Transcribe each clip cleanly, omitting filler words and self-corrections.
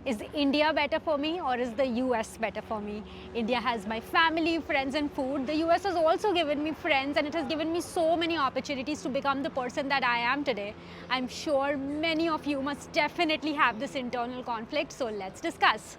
Is India better for me or is the US better for me? India has my family, friends, and food. The US has also given me friends and it has given me so many opportunities to become the person that I am today. I'm sure many of you must definitely have this internal conflict, so let's discuss.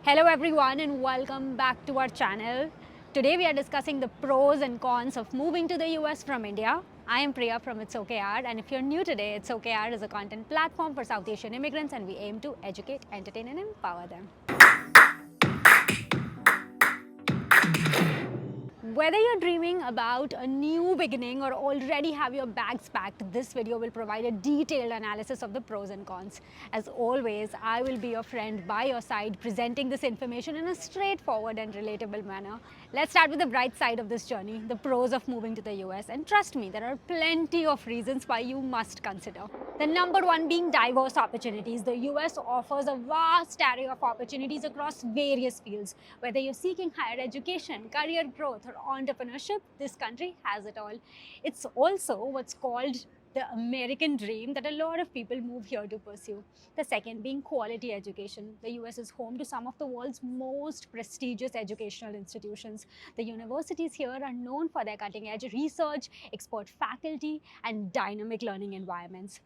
Hello everyone and welcome back to our channel. Today we are discussing the pros and cons of moving to the US from India. I am Priya from It's Ok Yaar, and if you're new today, It's Ok Yaar is a content platform for South Asian immigrants and we aim to educate, entertain and empower them. Whether you're dreaming about a new beginning or already have your bags packed, this video will provide a detailed analysis of the pros and cons. As always, I will be your friend by your side, presenting this information in a straightforward and relatable manner. Let's start with the bright side of this journey, the pros of moving to the US. And trust me, there are plenty of reasons why you must consider. The number one being diverse opportunities. The US offers a vast array of opportunities across various fields. Whether you're seeking higher education, career growth, or entrepreneurship, this country has it all. It's also what's called the American dream that a lot of people move here to pursue. The second being quality education. The US is home to some of the world's most prestigious educational institutions. The universities here are known for their cutting edge research, expert faculty, and dynamic learning environments.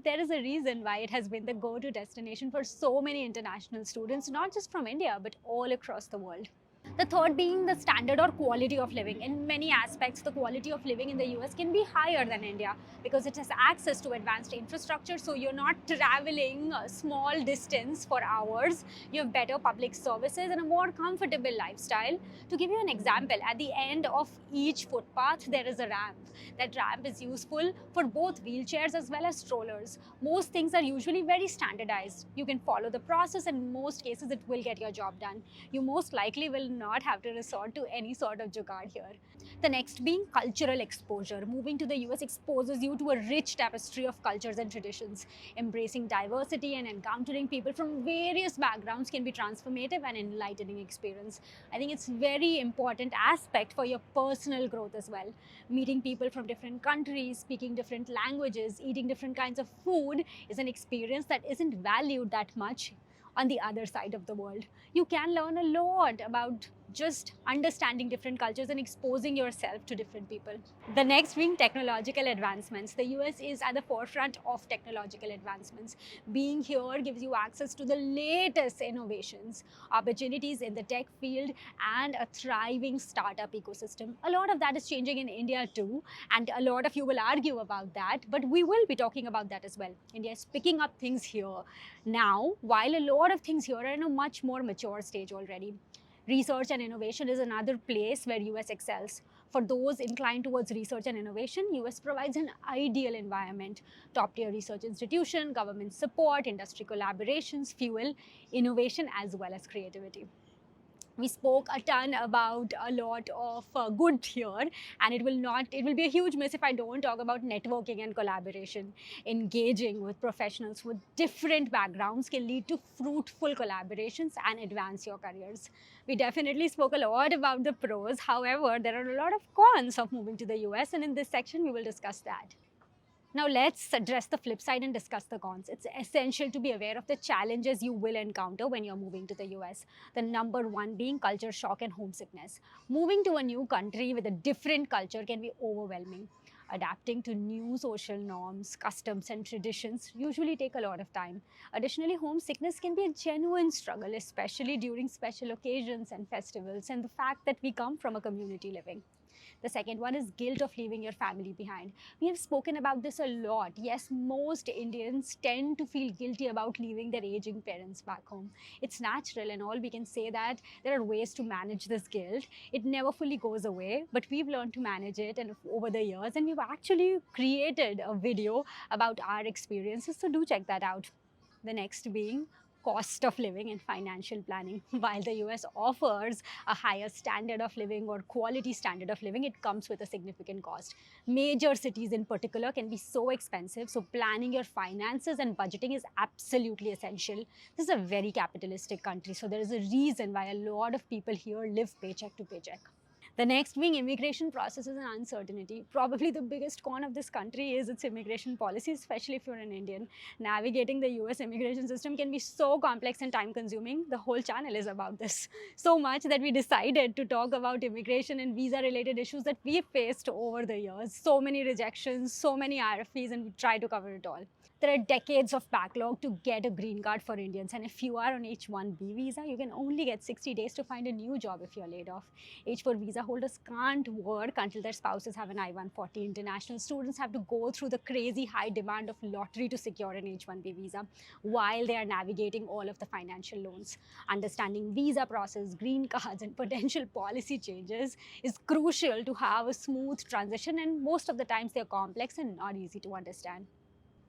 There is a reason why it has been the go-to destination for so many international students, not just from India, but all across the world. The third being the standard or quality of living. In many aspects, the quality of living in the US can be higher than India because it has access to advanced infrastructure. So you're not traveling a small distance for hours. You have better public services and a more comfortable lifestyle. To give you an example, at the end of each footpath, there is a ramp. That ramp is useful for both wheelchairs as well as strollers. Most things are usually very standardized. You can follow the process and in most cases it will get your job done. You most likely will not have to resort to any sort of jugaad here. The next being cultural exposure. Moving to the US exposes you to a rich tapestry of cultures and traditions. Embracing diversity and encountering people from various backgrounds can be transformative and enlightening experience. I think it's very important aspect for your personal growth as well. Meeting people from different countries, speaking different languages, eating different kinds of food is an experience that isn't valued that much on the other side of the world. You can learn a lot about just understanding different cultures and exposing yourself to different people. The next being technological advancements. The US is at the forefront of technological advancements. Being here gives you access to the latest innovations, opportunities in the tech field, and a thriving startup ecosystem. A lot of that is changing in India too, and a lot of you will argue about that, but we will be talking about that as well. India is picking up things here now, while a lot of things here are in a much more mature stage already. Research and innovation is another place where US excels. For those inclined towards research and innovation, US provides an ideal environment. Top-tier research institution, government support, industry collaborations fuel innovation as well as creativity. We spoke a ton about a lot of good here, and it will be a huge miss if I don't talk about networking and collaboration. Engaging with professionals with different backgrounds can lead to fruitful collaborations and advance your careers. We definitely spoke a lot about the pros. However, there are a lot of cons of moving to the US, and in this section we will discuss that. Now let's address the flip side and discuss the cons. It's essential to be aware of the challenges you will encounter when you're moving to the US. The number one being culture shock and homesickness. Moving to a new country with a different culture can be overwhelming. Adapting to new social norms, customs, and traditions usually take a lot of time. Additionally, homesickness can be a genuine struggle, especially during special occasions and festivals, and the fact that we come from a community living. The second one is guilt of leaving your family behind. We have spoken about this a lot. Yes, most Indians tend to feel guilty about leaving their aging parents back home. It's natural and all. We can say that there are ways to manage this guilt. It never fully goes away, but we've learned to manage it and over the years, and we've actually created a video about our experiences, so do check that out. The next being cost of living and financial planning. While the US offers a higher standard of living or quality standard of living, it comes with a significant cost. Major cities in particular can be so expensive, so planning your finances and budgeting is absolutely essential. This is a very capitalistic country, so there is a reason why a lot of people here live paycheck to paycheck. The next being immigration processes and uncertainty. Probably the biggest con of this country is its immigration policy, especially if you're an Indian. Navigating the US immigration system can be so complex and time consuming. The whole channel is about this. So much that we decided to talk about immigration and visa related issues that we faced over the years. So many rejections, so many RFPs, and we try to cover it all. There are decades of backlog to get a green card for Indians, and if you are on H-1B visa, you can only get 60 days to find a new job if you're laid off. H-4 visa holders can't work until their spouses have an I-140. International students have to go through the crazy high demand of lottery to secure an H-1B visa while they are navigating all of the financial loans. Understanding visa process, green cards, and potential policy changes is crucial to have a smooth transition, and most of the times they're complex and not easy to understand.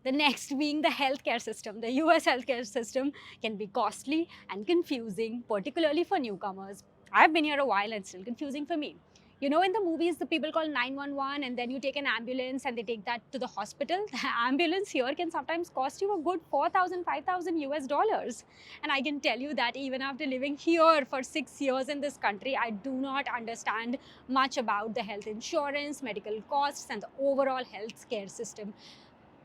The next being the healthcare system. The US healthcare system can be costly and confusing, particularly for newcomers. I've been here a while and it's still confusing for me. You know, in the movies, the people call 911 and then you take an ambulance and they take that to the hospital. The ambulance here can sometimes cost you a good 4,000, 5,000 US dollars. And I can tell you that even after living here for 6 years in this country, I do not understand much about the health insurance, medical costs, and the overall healthcare system.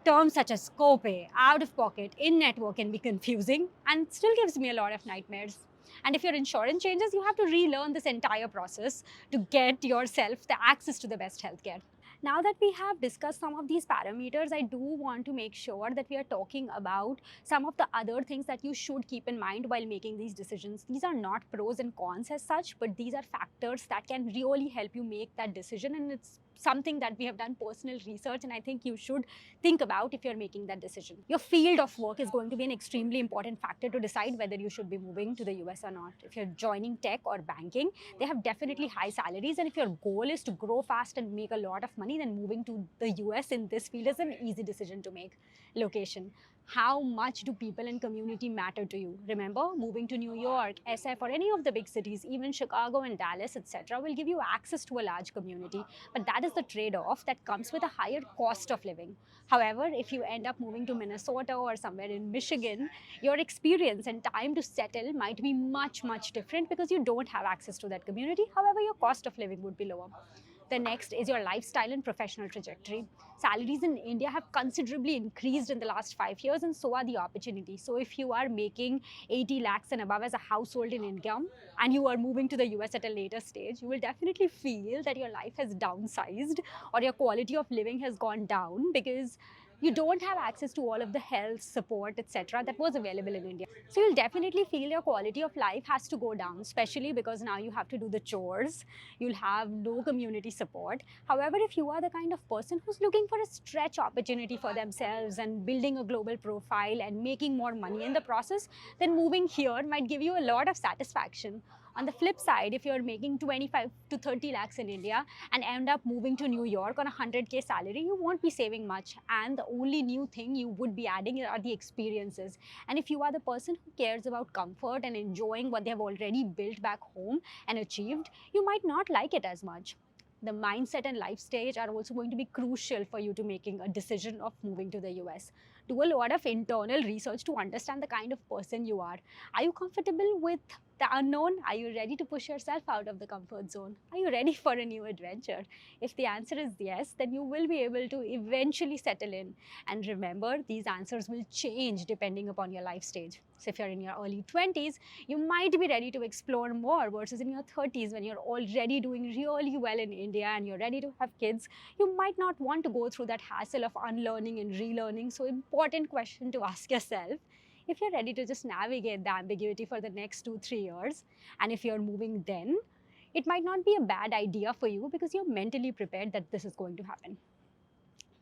Terms such as copay, out of pocket, in network can be confusing and still gives me a lot of nightmares. And if your insurance changes, you have to relearn this entire process to get yourself the access to the best healthcare. Now that we have discussed some of these parameters, I do want to make sure that we are talking about some of the other things that you should keep in mind while making these decisions. These are not pros and cons as such, but these are factors that can really help you make that decision, and it's something that we have done personal research and I think you should think about if you're making that decision. Your field of work is going to be an extremely important factor to decide whether you should be moving to the US or not. If you're joining tech or banking, they have definitely high salaries, and if your goal is to grow fast and make a lot of money, then moving to the US in this field is an easy decision to make. Location. How much do people and community matter to you? Remember, moving to New York, SF, or any of the big cities, even Chicago and Dallas, etc., will give you access to a large community, but that is the trade-off that comes with a higher cost of living. However, if you end up moving to Minnesota or somewhere in Michigan, your experience and time to settle might be much, much different because you don't have access to that community. However, your cost of living would be lower. The next is your lifestyle and professional trajectory. Salaries in India have considerably increased in the last 5 years, and so are the opportunities. So if you are making 80 lakhs and above as a household in income and you are moving to the US at a later stage, you will definitely feel that your life has downsized or your quality of living has gone down because you don't have access to all of the health support, etc., that was available in India. So you'll definitely feel your quality of life has to go down, especially because now you have to do the chores, you'll have no community support. However, if you are the kind of person who's looking for a stretch opportunity for themselves and building a global profile and making more money in the process, then moving here might give you a lot of satisfaction. On the flip side, if you're making 25 to 30 lakhs in India and end up moving to New York on a 100K salary, you won't be saving much. And the only new thing you would be adding are the experiences. And if you are the person who cares about comfort and enjoying what they have already built back home and achieved, you might not like it as much. The mindset and life stage are also going to be crucial for you to making a decision of moving to the US. Do a lot of internal research to understand the kind of person you are. Are you comfortable with the unknown? Are you ready to push yourself out of the comfort zone? Are you ready for a new adventure? If the answer is yes, then you will be able to eventually settle in. And remember, these answers will change depending upon your life stage. So if you're in your early 20s, you might be ready to explore more versus in your 30s when you're already doing really well in India and you're ready to have kids. You might not want to go through that hassle of unlearning and relearning. So important question to ask yourself. If you're ready to just navigate the ambiguity for the next 2-3 years, and if you're moving then, it might not be a bad idea for you because you're mentally prepared that this is going to happen.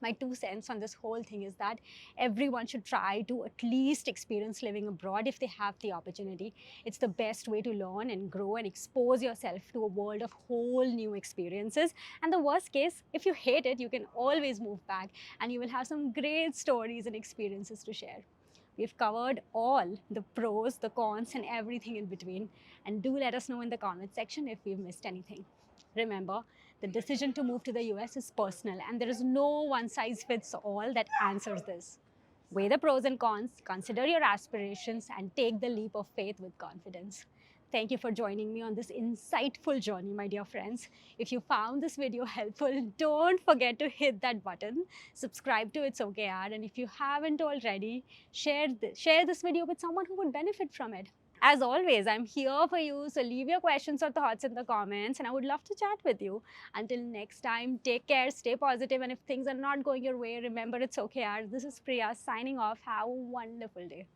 My 2 cents on this whole thing is that everyone should try to at least experience living abroad if they have the opportunity. It's the best way to learn and grow and expose yourself to a world of whole new experiences. And the worst case, if you hate it, you can always move back and you will have some great stories and experiences to share. We've covered all the pros, the cons, and everything in between. And do let us know in the comment section if we've missed anything. Remember, the decision to move to the US is personal, and there is no one size fits all that answers this. Weigh the pros and cons, consider your aspirations, and take the leap of faith with confidence. Thank you for joining me on this insightful journey, my dear friends. If you found this video helpful, don't forget to hit that button, subscribe to It's Ok Yaar, and if you haven't already, share this video with someone who would benefit from it. As always, I'm here for you, so leave your questions or thoughts in the comments, and I would love to chat with you. Until next time, take care, stay positive, and if things are not going your way, remember it's okay, yaar. This is Priya signing off. Have a wonderful day.